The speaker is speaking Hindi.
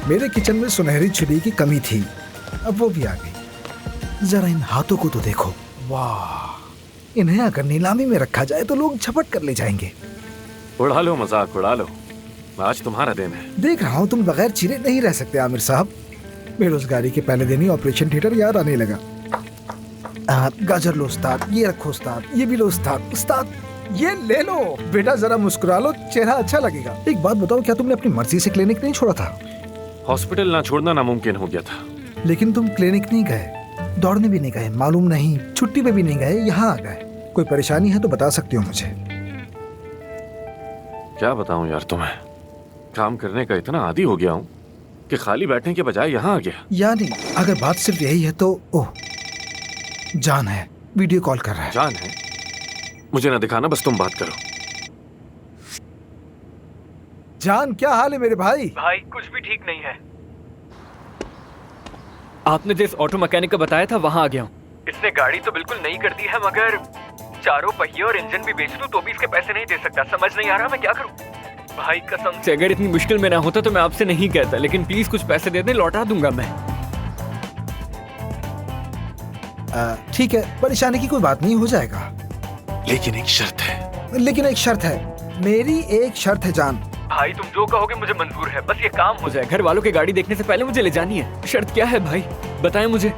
मेरे किचन में सुनहरी छुरी की कमी थी, अब वो भी आ गई। जरा इन हाथों को तो देखो, वाह! इन्हें अगर नीलामी में रखा जाए तो लोग झपट कर ले जाएंगे। उड़ा लो मजाक, उड़ा लो, आज तुम्हारा दिन है। देख रहा हूँ तुम बगैर चिरे नहीं रह सकते आमिर साहब। बेरोजगारी के पहले दिन ही ऑपरेशन थिएटर याद आने लगा। गाजर लो उस्ताद, ये रखो उस्ताद, ये भी लो उस्ताद। उस्ताद ये ले लो बेटा, जरा मुस्कुरा लो, चेहरा अच्छा लगेगा। एक बात बताओ, क्या तुमने अपनी मर्जी से क्लिनिक नहीं छोड़ा था? हॉस्पिटल ना छोड़ना नामुमकिन हो गया था। लेकिन तुम क्लिनिक नहीं गए, दौड़ने भी नहीं गए, मालूम नहीं छुट्टी पे भी नहीं गए, यहाँ आ गए। कोई परेशानी है तो बता सकते हो मुझे। क्या बताऊं यार तुम्हें, काम करने का इतना आदी हो गया हूँ कि खाली बैठने के बजाय यहाँ आ गया। यानी अगर बात सिर्फ यही है तो ओह, जान है, वीडियो कॉल कर रहा है। जान है? मुझे ना दिखाना, बस तुम बात करो। जान क्या हाल है मेरे भाई? भाई कुछ भी ठीक नहीं है। आपने जिस ऑटो मैकेनिक का बताया था वहां आ गया हूँ। इसने गाड़ी तो बिल्कुल नई कर दी है, मगर चारों पहिए और इंजन भी बेच लूं तो भी इसके पैसे नहीं दे सकता। समझ नहीं आ रहा मैं क्या करूं। भाई कसम से अगर इतनी मुश्किल में ना होता तो मैं आपसे नहीं कहता, लेकिन प्लीज कुछ पैसे दे दें, लौटा दूंगा मैं। ठीक है, परेशानी की कोई बात नहीं, हो जाएगा। लेकिन एक शर्त है। लेकिन एक शर्त है, मेरी एक शर्त है जान। भाई तुम जो कहोगे मुझे मंजूर है, बस ये काम हो जाए। घर वालों की गाड़ी देखने से पहले मुझे ले जानी है। शर्त क्या है भाई, बताएं मुझे।